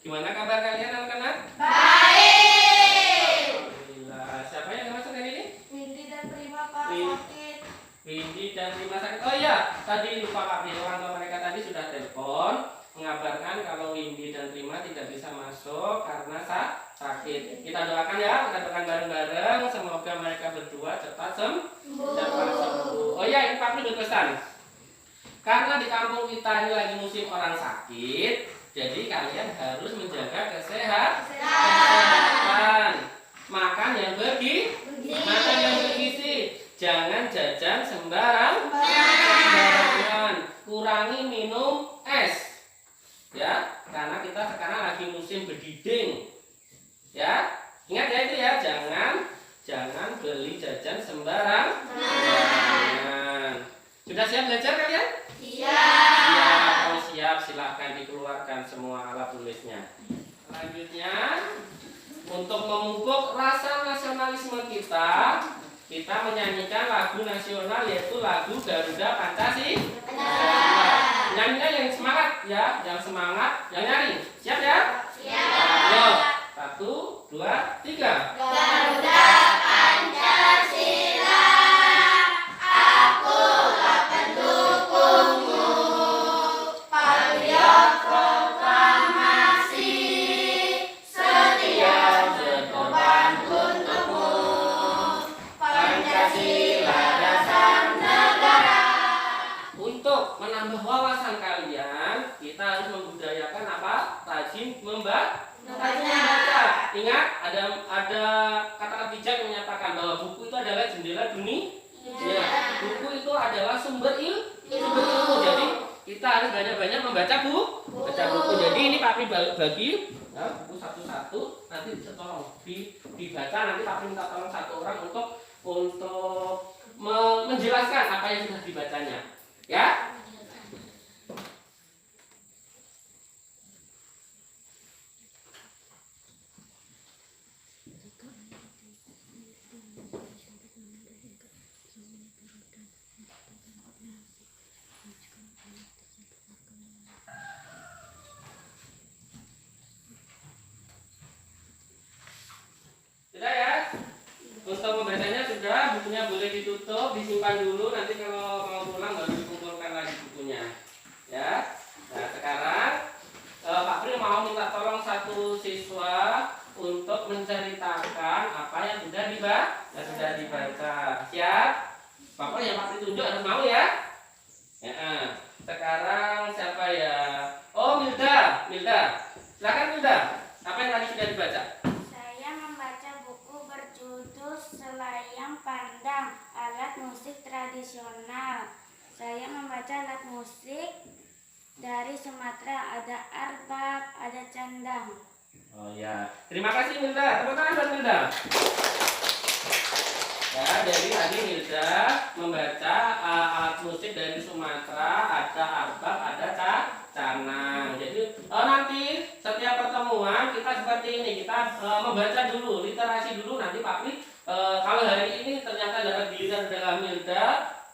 Gimana kabar kalian anak-anak? Baik. Alhamdulillah. Siapa yang masuk hari ini? Windy dan Prima Pak Win- sakit. Windy dan Prima sakit. Oh iya, tadi lupa Pak orang tua mereka tadi sudah telepon mengabarkan kalau Windy dan Prima tidak bisa masuk karena sakit. Kita doakan ya, kita doakan bareng-bareng semoga mereka berdua cepat sembuh. Oh iya, ini Pak berpesan. Karena di kampung kita ini lagi musim orang sakit, jadi kalian harus menjaga kesehatan. Makan yang bergizi. Jangan jajan sembarangan. Kurangi minum es. Ya, karena kita sekarang lagi musim berdiding. Ya, ingat ya itu ya, jangan beli jajan sembarangan. Sudah siap belajar kalian? Siap. Oh siap, silahkan dikeluarkan semua alat tulisnya. Selanjutnya, untuk memupuk rasa nasionalisme kita menyanyikan lagu nasional yaitu lagu Garuda Pancasila. Nyanyinya yang semangat ya, yang nyaring. Siap ya? Siap. Ayo, 1, 2, 3. Garuda Pancasila, akulah pendukungmu. Patriot proklamasi, setia berkorban untukmu. Pancasila dasar negara. Untuk menambah wawasan kalian, kita harus membudayakan apa? Rajin membaca. Ingat, ada kata bijak yang menyatakan bahwa buku itu adalah jendela dunia. Buku itu adalah sumber ilmu. Jadi kita harus banyak-banyak membaca buku. Jadi ini Pak Pri bagi ya, buku satu-satu. Nanti tolong dibaca. Nanti Pak Pri minta tolong satu orang untuk menjelaskan apa yang sudah dibacanya. Ya. Sudah ya? Untuk membacanya sudah, bukunya boleh ditutup, disimpan dulu, nanti kalau mau pulang baru dikumpulkan lagi bukunya. Ya. Nah, sekarang Pak Pri mau minta tolong satu siswa untuk menceritakan apa yang sudah dibaca. Siap? Pak Pri yang Pak Pri tunjuk harus mau ya? Ya. Sekarang siapa ya? Oh, Milda. Silakan Milda. Apa yang tadi sudah dibaca? Saya membaca buku berjudul Selayang Pandang, alat musik tradisional. Saya membaca alat musik dari Sumatera, ada arbab, ada candang. Oh ya, terima kasih Milda. Tepuk tangan buat Milda. Ya, jadi tadi Milda membaca alat musik dari Sumatera, ada arbab, ada canang. Jadi nanti setiap pertemuan kita seperti ini, kita membaca dulu, literasi dulu. Nanti Pak Pri, kalau hari ini ternyata dapat giliran adalah Milda,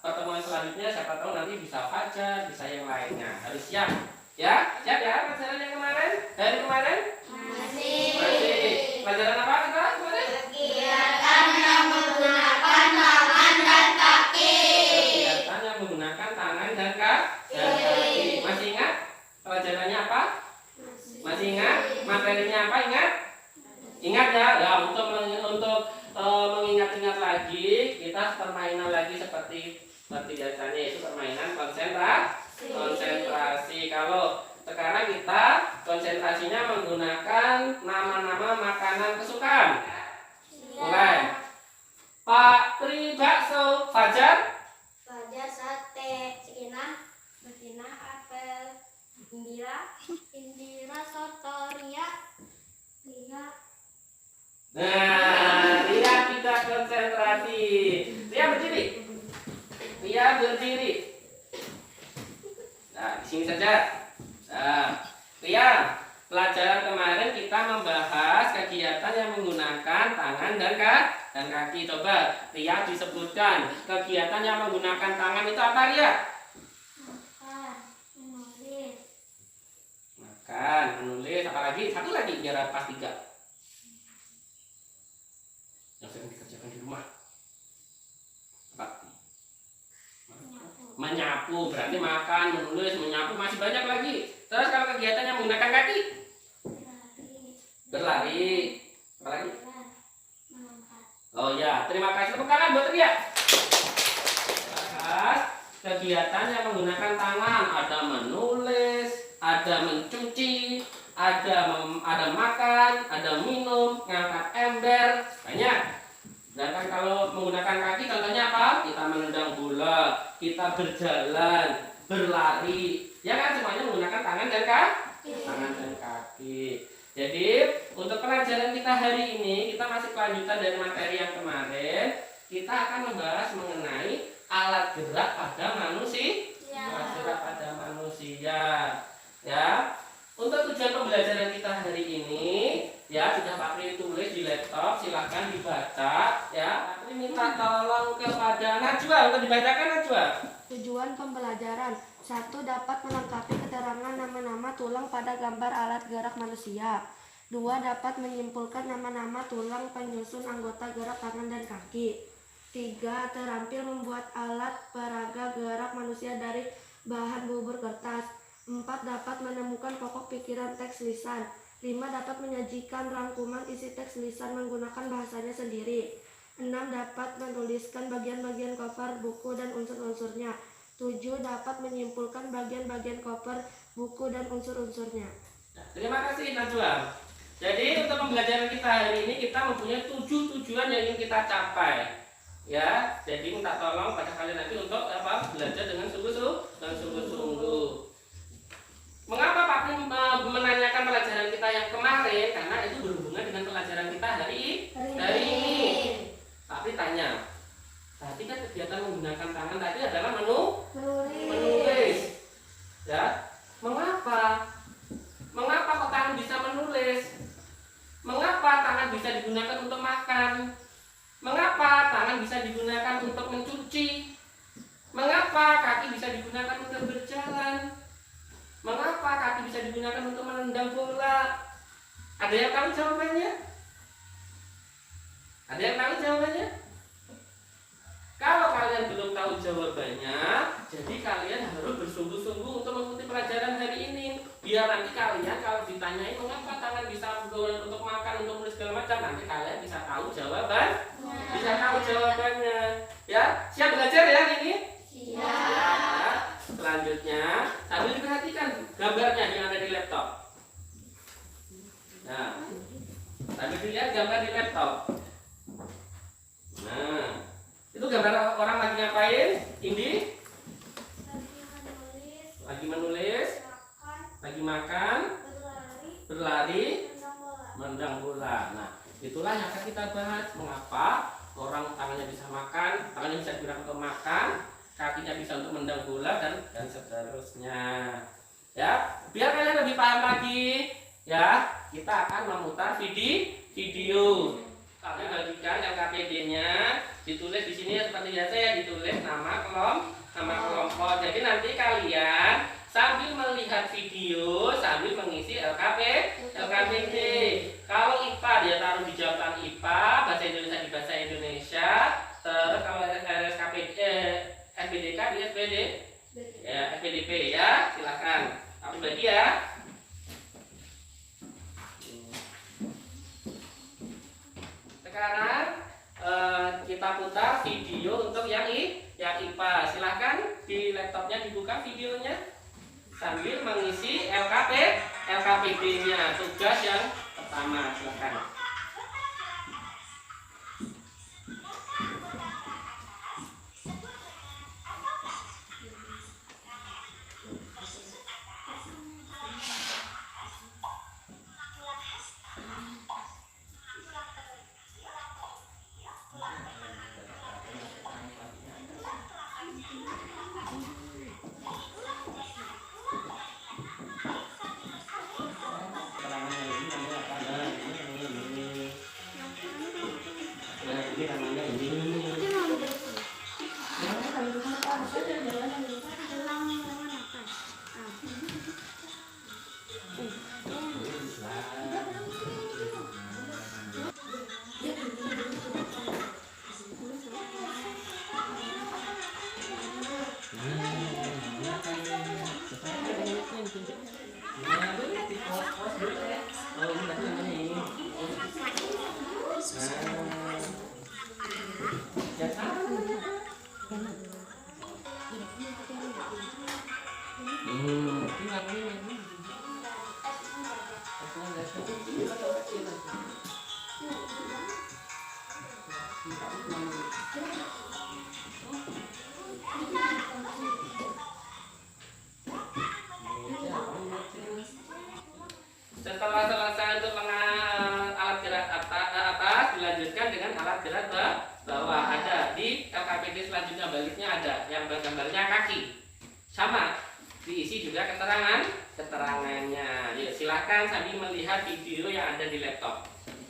pertemuan selanjutnya siapa tahu nanti bisa Fajar, bisa yang lainnya. Harus siap, ya? Siap ya? Pelajaran yang kemarin? Dari kemarin? Masih. Pelajaran apa kita kemarin? Kegiatan yang menggunakan tangan dan kaki. Kegiatan yang menggunakan tangan dan kaki. Masih ingat? Pelajarannya apa? Masih ingat? Materinya apa? Ingat ya? Ya, untuk mengingat-ingat lagi, kita permainan lagi seperti biasanya, yaitu permainan konsentrasi. Kalau sekarang kita konsentrasinya menggunakan nama-nama makanan kesukaan. Mulai. Pak Pri bakso, Fajar Sate, Betina apel, Indira soto, Ria. Nah, Ria tidak konsentrasi. Ria berdiri. Nah, di sini saja. Nah, Ria, pelajaran kemarin kita membahas kegiatan yang menggunakan tangan dan kaki. Coba Ria disebutkan kegiatan yang menggunakan tangan itu apa, Ria? Makan, menulis, Makan, menulis, apalagi Satu lagi biar pas 3. Yang sering dikerjakan di rumah. Apa? Menyapu, berarti makan, menulis, menyapu, masih banyak lagi. Terus kalau kegiatan yang menggunakan kaki? Berlari. Apa lagi? Oh ya, terima kasih. Tepuk tangan buat Ria. Kegiatan yang menggunakan tangan, ada menulis, ada mencuci, ada makan, ada minum, ngangkat ember, banyak. Sedangkan kalau menggunakan kaki contohnya apa? Kita menendang bola, kita berjalan, berlari. Ya kan, semuanya menggunakan tangan dan kaki. Tangan dan kaki. Jadi untuk pelajaran kita hari ini, kita masih kelanjutan dari materi yang kemarin. Kita akan membahas mengenai alat gerak pada manusia. Alat gerak pada manusia. Ya. Untuk tujuan pembelajaran kita hari ini, ya sudah Pak Pri tulis di laptop, silahkan dibaca. Ya, Pak Pri minta tolong kepada Najwa untuk dibacakan, Najwa. Tujuan pembelajaran 1. Dapat melengkapi keterangan nama-nama tulang pada gambar alat gerak manusia. 2. Dapat menyimpulkan nama-nama tulang penyusun anggota gerak tangan dan kaki. 3. Terampil membuat alat peraga gerak manusia dari bahan bubur kertas. 4. Dapat menemukan pokok pikiran teks lisan. 5. Dapat menyajikan rangkuman isi teks lisan menggunakan bahasanya sendiri. 6. Dapat menuliskan bagian-bagian cover buku dan unsur-unsurnya. 7. Dapat menyimpulkan bagian-bagian cover buku dan unsur-unsurnya. Terima kasih Najwa. Jadi untuk pembelajaran kita hari ini kita mempunyai 7 tujuan yang ingin kita capai. Ya, jadi minta tolong pada kalian nanti untuk belajar dengan sungguh-sungguh. Mengapa Pak Pri menanyakan pelajaran kita yang kemarin? Karena itu berhubungan dengan pelajaran kita hari ini. Pak Pri tanya, tadi kan kegiatan menggunakan tangan tadi adalah menulis. Ya, mengapa? Mengapa kok tangan bisa menulis? Mengapa tangan bisa digunakan untuk makan? Mengapa tangan bisa digunakan untuk mencuci? Mengapa kaki bisa digunakan untuk berjalan? Mengapa kaki bisa digunakan untuk menendang bola? Ada yang tahu jawabannya? Ada yang tahu jawabannya? Kalau kalian belum tahu jawabannya, jadi kalian harus bersungguh-sungguh untuk mengikuti pelajaran hari ini. Biar nanti kalian kalau ditanyai mengapa tangan bisa untuk makan, untuk menulis segala macam, nanti kalian bisa tahu jawabannya. Ya, siap belajar ya hari ini? Siap. Selanjutnya, sambil diperhatikan gambarnya yang ada di laptop. Nah, sambil dilihat gambar di laptop. Nah, itu gambar orang lagi ngapain? Indi? Lagi menulis, lagi makan, berlari, menendang bola. Nah, itulah yang akan kita bahas. Mengapa orang tangannya bisa makan, tangannya bisa digunakan untuk makan, kakinya bisa untuk menendang bola dan seterusnya. Ya, biar kalian lebih paham lagi, ya, kita akan memutar video. Kami bagikan LKPD-nya, ditulis di sini seperti biasa ya, ditulis nama kelompok. Jadi nanti kalian sambil melihat video, sambil mengisi LKPD. Kalau IPA dia taruh di jawaban IPA, bahasa Indonesia di bahasa Indonesia. Terus kalau SKPD, SPDK di SPD, ya SPDP ya, silakan. Aku bagi ya. Sekarang kita putar video untuk yang IPA. Silahkan di laptopnya dibuka videonya sambil mengisi LKPD-nya. Tugas yang pertama, silahkan. Ini warnanya ini. Warnanya nggak ada. Ini atau kecil aja. Setelah selesai untuk alat gerak atas, dilanjutkan dengan alat gerak bawah. Ada di LKPD selanjutnya, baliknya ada yang gambarnya kaki, sama diisi juga keterangannya. Yuk silakan sambil melihat video yang ada di laptop.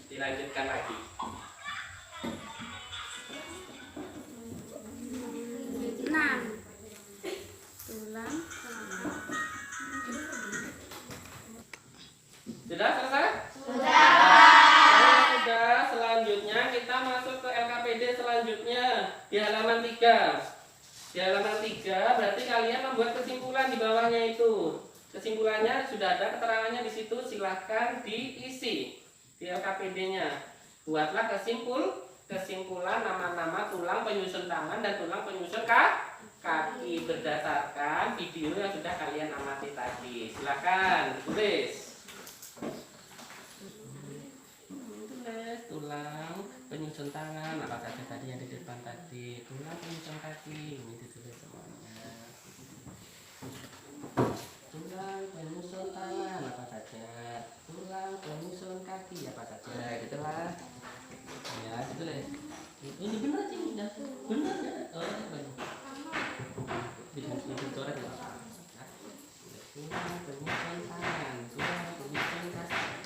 Dilanjutkan lagi. Enam. Tulang. Sudah selesai? Sudah. Sudah. Selanjutnya kita masuk ke LKPD selanjutnya di halaman 3. Di halaman 3 berarti kalian membuat kesimpulan di bawahnya itu. Kesimpulannya sudah ada keterangannya di situ, silahkan diisi di LKPD-nya. Buatlah kesimpulan nama-nama tulang penyusun tangan dan tulang penyusun kaki berdasarkan video yang sudah kalian amati tadi. Silahkan tulis. Tulang penyusun tangan apa saja tadi yang di depan tadi, tulang penyusun kaki ini ditulis semuanya. Tulang penyusun tangan apa saja, tulang penyusun kaki apa saja, gitulah ya, ditulis. Ini benar sih, udah benar ya. Oh bagus, bikin coret ya. Tulang penyusun tangan, tulang penyusun kaki.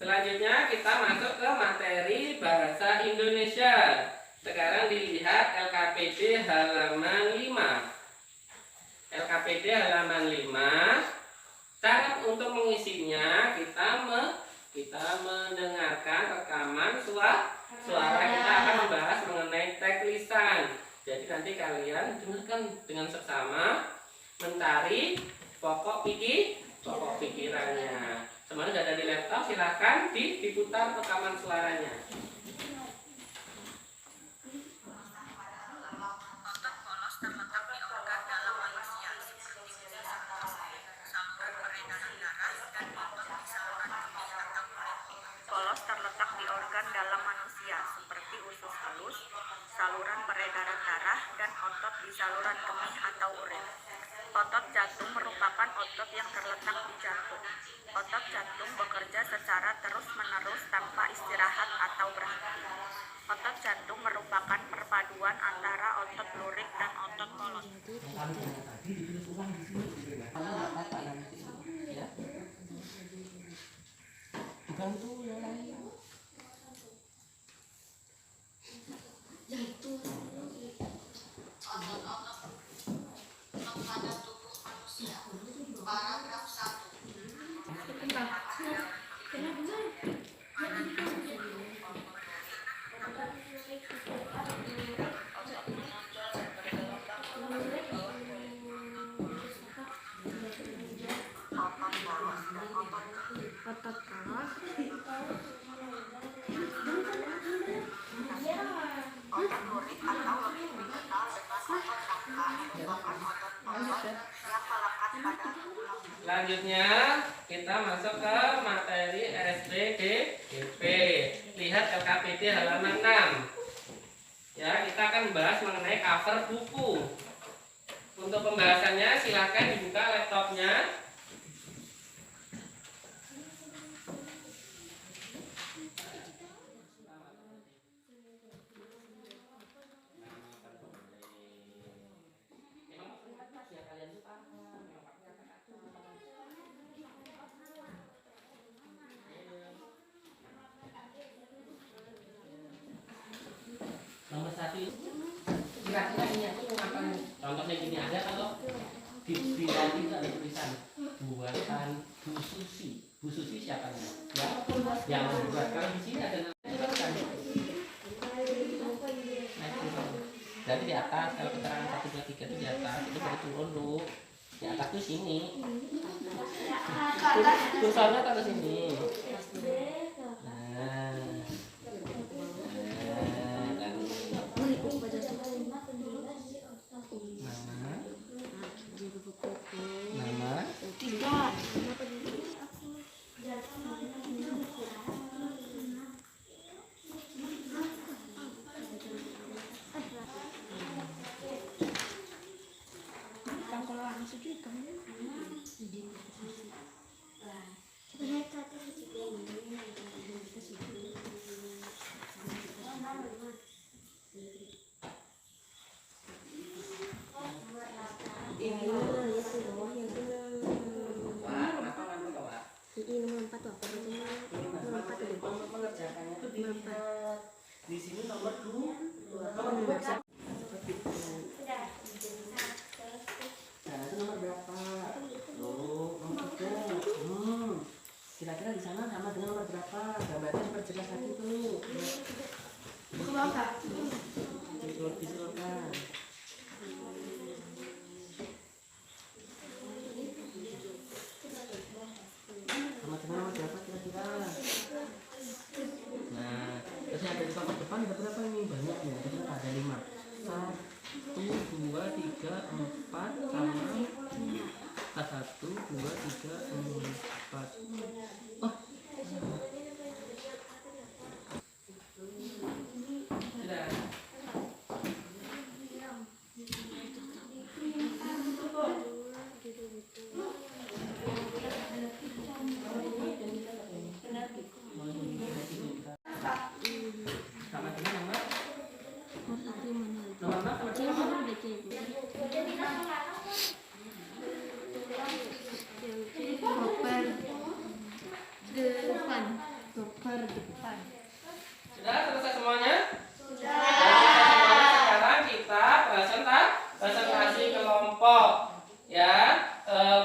Selanjutnya kita masuk ke materi bahasa Indonesia. Sekarang dilihat LKPD halaman 5. LKPD halaman 5. Cara untuk mengisinya kita mendengarkan rekaman suara. Kita akan membahas mengenai teks lisan. Jadi nanti kalian dengarkan dengan seksama, mencari pokok pikirannya. Semuanya sudah ada di laptop, silahkan diputar rekaman suaranya. Otot polos terletak di organ dalam manusia seperti usus halus, saluran peredaran darah, dan otot di saluran kemih atau kulit. Polos terletak di organ dalam manusia seperti usus halus, saluran peredaran darah, dan otot di saluran kemih atau uret. Otot jantung merupakan otot yang terletak di jantung. Otot jantung bekerja secara terus-menerus tanpa istirahat atau berhenti. Otot jantung merupakan perpaduan antara otot lurik dan otot polos. Paragraf 1. Otot polos. Otot lurik atau lebih dikenal dengan otot rangka merupakan otot polos yang melekat pada tulang. Selanjutnya kita masuk ke materi SPDGP. Lihat LKPD halaman 6. Ya, kita akan membahas mengenai cover buku. Untuk pembahasannya silahkan dibuka laptopnya. Nomor 1 kira-kira ini aku apa nih? Contohnya gini, ada kalau di lantai itu ada tulisan buatan Bu Susi. Bu Susi siapanya? Yang membuat. Kalau di sini ada nama kan? Berarti di atas, kalau keterangan 1, 2, 3 itu di atas, itu baru turun lu. Di atas tuh sini. Tulisannya taruh sini. Nah. Nama. Mengerjakannya tuh di sini nomor 2. Nomor 2 bisa. Nah, itu nomor berapa? Nomor 3. Kira-kira di sana sama dengan nomor berapa? Gambarnya diperjelas lagi tuh. Disuruhkan. Sama dengan nomor berapa kira-kira? Nah, terus yang ada di kelompok depan ada berapa nih? Banyak nih, ada 5. 1, 2, 3, 4 sama 1, 2, 3, 4. Oh. Sudah. Sama dengan nomor Sudah selesai semuanya? Sudah. Sekarang kita presentasi kelompok. Ya,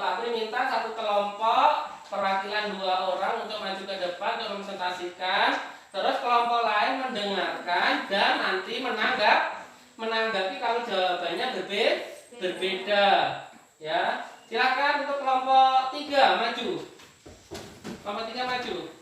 Pak Pri minta satu kelompok perwakilan 2 orang untuk maju ke depan untuk mempresentasikan. Terus kelompok lain mendengarkan dan nanti menanggapi kalau jawabannya berbeda. Ya, silakan untuk kelompok 3 maju. Kelompok 3 maju.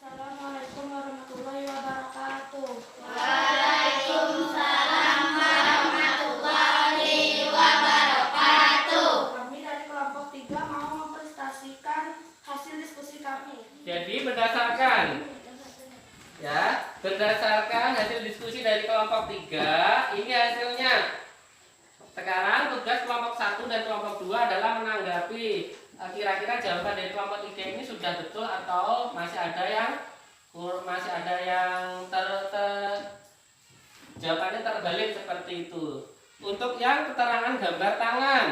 Assalamualaikum warahmatullahi wabarakatuh. Waalaikumsalam warahmatullahi wabarakatuh. Kami dari kelompok 3 mau mempresentasikan hasil diskusi kami. Jadi berdasarkan hasil diskusi dari kelompok 3, ini hasilnya. Sekarang tugas kelompok 1 dan kelompok 2 adalah menanggapi kira-kira jawaban dari kelompok 3 ini sudah betul atau masih ada yang jawabannya terbalik seperti itu. Untuk yang keterangan gambar tangan,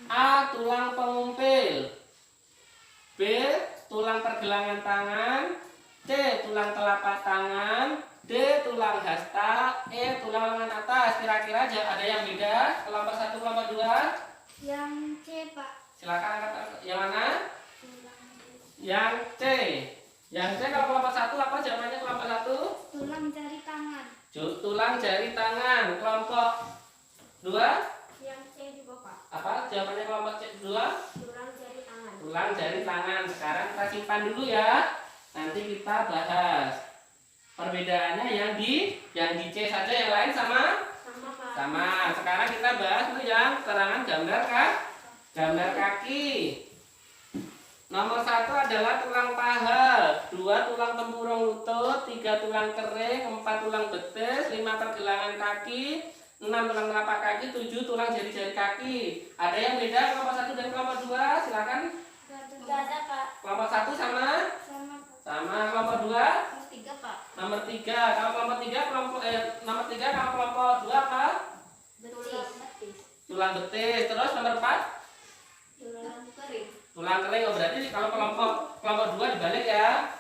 A. Tulang pengumpil, B. Tulang pergelangan tangan, C. Tulang telapak tangan, D. Tulang hasta, E. Tulang lengan atas. Kira-kira ada yang beda? Kelompok 1, kelompok 2? Yang C, Pak. Silakan angkat. Yang mana? Yang C. Yang C kalau kelompok 1 apa jawabannya kelompok 1? Tulang jari tangan. Tulang jari tangan. Kelompok 2? Yang C juga, Pak. Apa jawabannya kelompok C 2? Tulang jari tangan. Tulang jari tangan. Sekarang kita simpan dulu ya. Nanti kita bahas. Perbedaannya yang di C saja, yang lain sama? Sama, Pak. Sama. Sekarang kita bahas tuh yang keterangan gambar kaki. Nomor 1 adalah tulang paha, 2 tulang tempurung lutut, 3 tulang kering, 4 tulang betis, 5 pergelangan kaki, 6 tulang telapak kaki, 7 tulang jari-jari kaki. Ada yang beda kelompok 1 dan kelompok 2? Silakan. Enggak ada, Pak. Kelompok 1 sama? Sama, Pak. Sama. Kelompok 2? Nomor 3, Pak. Nomor 3. Kalau kelompok 3 nomor 3 kalau kelompok 2 apa? Betis. Tulang betis. Terus nomor 4? Tulang kering. Tulang kering. Oh, berarti kalau kelompok 2 dibalik ya.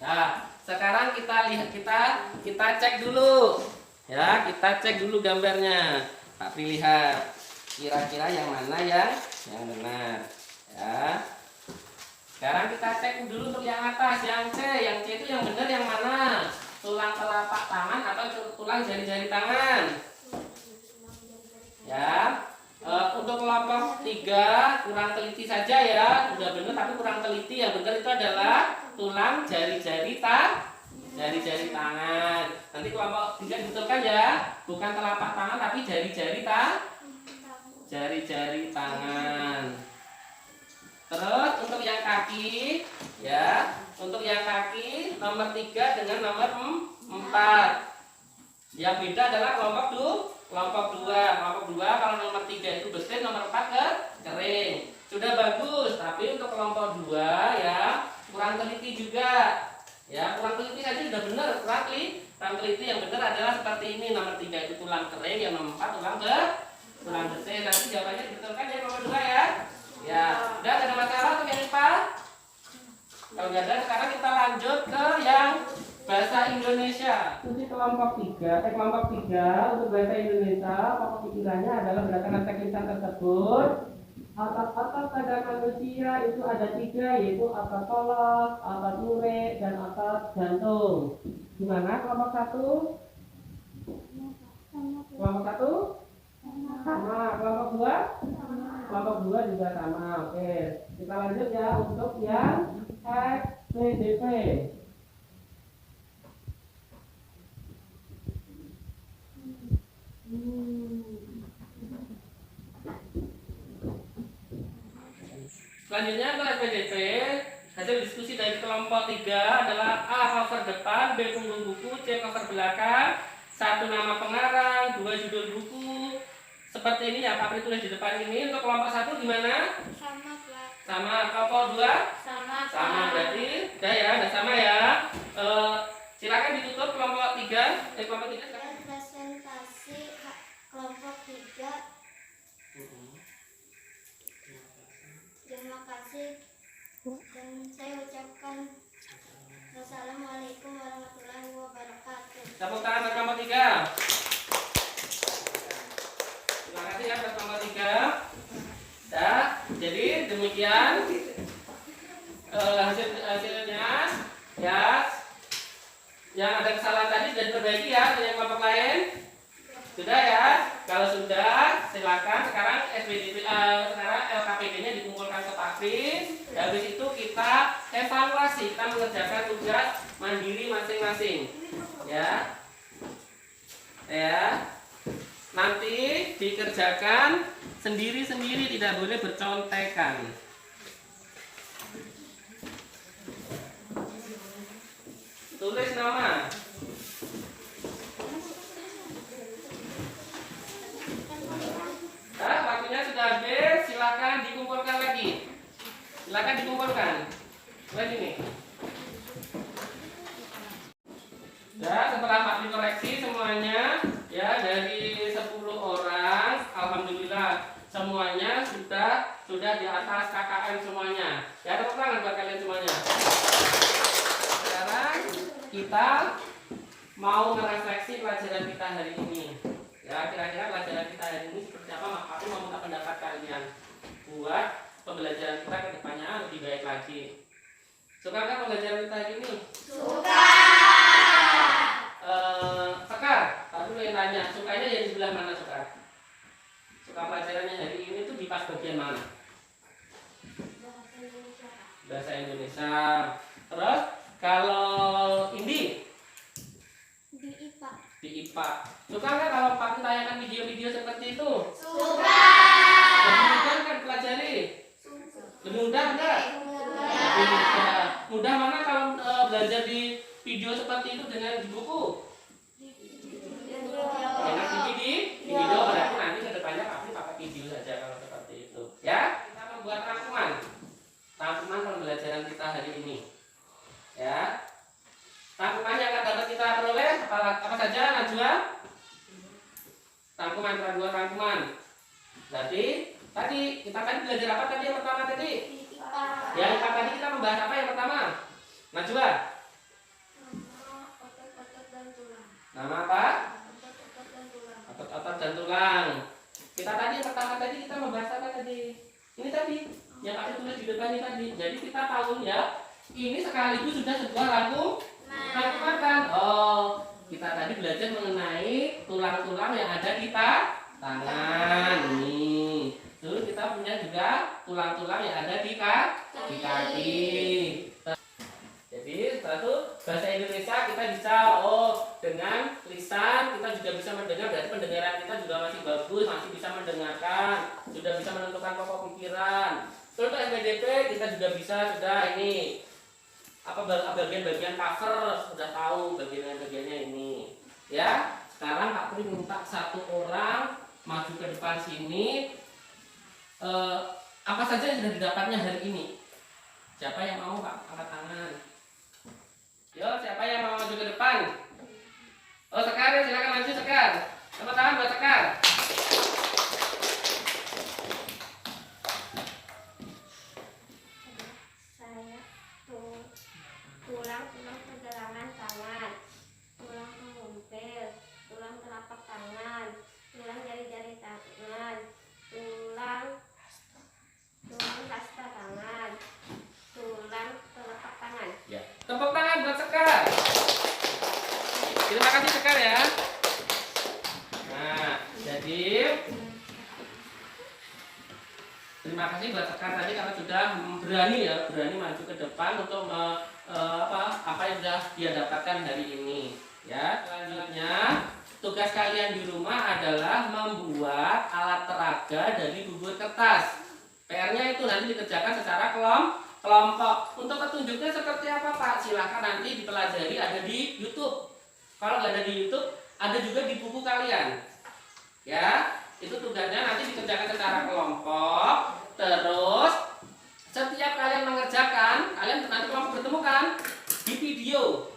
Nah, sekarang kita cek dulu. Ya, kita cek dulu gambarnya. Pak Pri lihat. Kira-kira yang mana yang benar. Ya. Sekarang kita cek dulu untuk yang atas, yang C. Yang C itu yang benar yang mana? Tulang telapak tangan atau tulang jari-jari tangan? Ya. Untuk kelompok 3 kurang teliti saja ya. Udah benar tapi kurang teliti. Yang benar itu adalah tulang jari-jari jari-jari tangan. Nanti kelompok 3 dibetulkan ya. Bukan telapak tangan tapi jari-jari jari-jari tangan. Terus untuk yang kaki ya, untuk yang kaki nomor 3 dengan nomor 4. Yang beda adalah kelompok 2. Kelompok 2 kalau nomor 3 itu bersih, nomor 4 kering. Sudah bagus, tapi untuk kelompok 2 ya kurang teliti juga. Ya, kurang teliti saja sudah benar, kurang teliti. Yang benar adalah seperti ini, nomor 3 itu tulang kering, yang nomor 4 tulang bersih. Nanti jawabannya dibetulkan ya nomor 2 ya. Ya, udah ada masalah untuk yang IPA? Kalau nggak ada, sekarang kita lanjut ke yang bahasa Indonesia. Untuk kelompok 3 untuk bahasa Indonesia, pokok pikirannya adalah berdasarkan teks lisan tersebut. Otot-otot pada manusia itu ada 3, yaitu otot polos, otot lurik, dan otot jantung. Gimana kelompok 1? Kelompok 1? Sama. Kelompok 2? Kelompok 2 juga sama. Oke, kita lanjut ya untuk yang XPDP. Selanjutnya untuk SPDP, hasil diskusi dari kelompok 3 adalah A. Cover depan, B. punggung buku, C. Cover belakang, 1 nama pengarang, 2 judul buku. Seperti ini ya, Pak tulis di depan ini. Untuk kelompok 1 gimana? Sama, Pak. Sama. Kelompok 2? Sama, Sama, berarti udah ya, udah sama ya. Silakan ditutup kelompok 3. Kelompok 3 sekarang. Presentasi kelompok 3. Terima kasih. Dan saya ucapkan wassalamualaikum warahmatullahi wabarakatuh. Tepuk tangan untuk kelompok 3. Terima kasih ya untuk kelompok 3. Dah, jadi demikian hasilnya ya. Yang ada kesalahan tadi sudah diperbaiki ya untuk yang kelompok lain. Sudah ya. Kalau sudah, silakan sekarang SPDP sekarang LKPD-nya dikumpulkan ke pabrik. Habis itu kita evaluasi, kita mengerjakan tugas mandiri masing-masing. Ya. Ya. Nanti dikerjakan sendiri-sendiri, tidak boleh bercontekan. Tulis nama. Nah, waktunya sudah habis, silakan dikumpulkan lagi. Silakan dikumpulkan. Lihat ini. Ya, setelah Pak dikoreksi semuanya, ya dari 10 orang, alhamdulillah semuanya sudah di atas KKM semuanya. Ya, tepuk tangan buat kalian semuanya. Sekarang kita mau merefleksi pelajaran kita hari ini. Ya, kira-kira pelajaran kita hari ini seperti apa? Aku mau minta pendapat kalian buat pembelajaran kita ke depannya lebih baik lagi. Suka nggak pembelajaran kita hari ini? Suka. Sekar, tapi lu yang tanya, sukanya yang di sebelah mana Sekar? Suka pelajarannya hari ini tuh di pas bagian mana? Bahasa Indonesia. Terus kalau Indi? Di IPA. Di IPA. Suka nggak kalau Pak tanyakan video-video seperti itu? Suka. Lebih mudah kan pelajari? Lebih mudah enggak? Lebih mudah. Mudah mana kalau belajar di video seperti itu dengan di buku? Enak di video, berarti nanti kedepannya pasti pakai video saja kalau seperti itu. Ya, kita membuat rangkuman pembelajaran kita hari ini. Ya, rangkuman yang akan dapat kita peroleh apa saja, Najwa? Rangkuman. Berarti kita belajar apa tadi yang pertama tadi? Yang tadi kita membahas apa yang pertama? Najwa? Otot-otot dan tulang. Nama apa? Otot-otot dan tulang. Otot-otot dan tulang. Kita tadi yang pertama tadi kita membahas apa tadi? Ini tadi. yang Pak tulis di depan ini tadi. Jadi kita tahu ya, ini sekaligus sudah sebuah rangkuman makan. Oh, kita tadi belajar mengenai tulang-tulang yang ada di tangan. Nih. Terus kita punya juga tulang-tulang yang ada di kaki. Jadi setelah itu bahasa Indonesia kita bisa dengan lisan kita juga bisa mendengar, berarti pendengaran kita juga masih bagus, masih bisa mendengarkan, sudah bisa menentukan pokok pikiran. Terus untuk SPDP kita juga bisa sudah ini bagian-bagian cover sudah tahu bagian-bagiannya ini. Ya, sekarang Pak Pri minta satu orang maju ke depan sini. Apa saja yang sudah didapatnya hari ini? Siapa yang mau Pak angkat tangan? Yo, siapa yang mau maju ke depan? Oh, Sekar ya, silakan maju Sekar. Tepuk tangan buat Sekar. Saya tulang pergelangan tangan, tulang pengumpil, tulang telapak tangan, tulang jari-jari tangan, tulang hasta tangan, tulang telapak tangan. Ya, tepuk tangan buat Sekar. Terima kasih Sekar ya. Nah, jadi terima kasih buat Sekar tadi karena sudah berani maju ke depan untuk apa yang sudah dia dapatkan hari ini. Ya, selanjutnya tugas kalian di rumah adalah membuat alat peraga dari bubur kertas. PR-nya itu nanti dikerjakan secara kelompok. Untuk petunjuknya seperti apa Pak? Silahkan nanti dipelajari, ada di YouTube. Kalau nggak ada di YouTube, ada juga di buku kalian. Ya, itu tugasnya nanti dikerjakan secara kelompok. Terus setiap kalian mengerjakan, kalian nanti kelompok bertemu kan di video.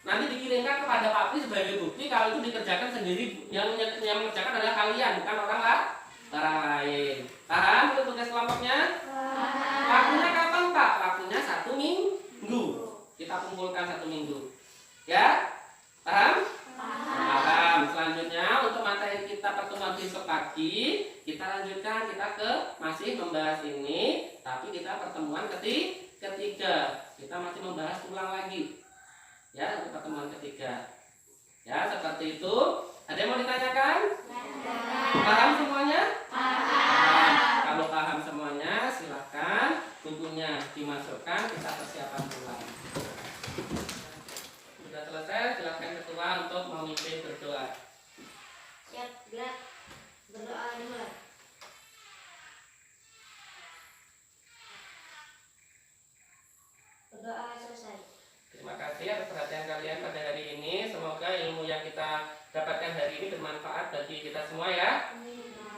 Nanti dikirimkan kepada Pak Pri sebagai bukti kalau itu dikerjakan sendiri. Yang mengerjakan adalah kalian, bukan orang lain. Paham untuk tugas kelompoknya? Waktunya kapan Pak? Waktunya 1 minggu. Kita kumpulkan 1 minggu. Ya? Paham? Paham. Selanjutnya untuk materi kita pertemuan besok pagi, kita lanjutkan, kita masih membahas ini, tapi kita pertemuan ketiga. Kita masih membahas ulang lagi. Ya, untuk pertemuan ketiga. Ya, seperti itu. Ada yang mau ditanyakan? Paham semuanya? Paham. Kalau paham semuanya, silakan bukunya dimasukkan, kita persiapan pulang. Sudah selesai, silakan ketua untuk memimpin berdoa. Siap, gerak. Berdoa dimulai. Berdoa selesai. Terima kasih atas perhatian kalian pada hari ini. Semoga ilmu yang kita dapatkan hari ini bermanfaat bagi kita semua ya.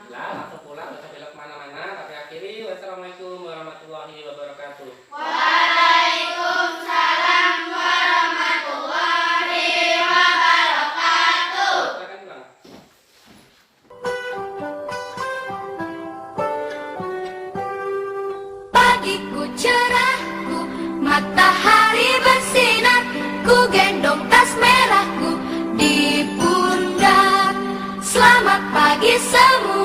Langsung pulang, gak usah belok kemana-mana. Tapi akhiri, wassalamualaikum warahmatullahi wabarakatuh. Waalaikumsalam warahmatullahi wabarakatuh. Silakan pulang. Pagiku cerahku, matahari bersinar, ku gendong tas merahku di pundak. Selamat pagi semua.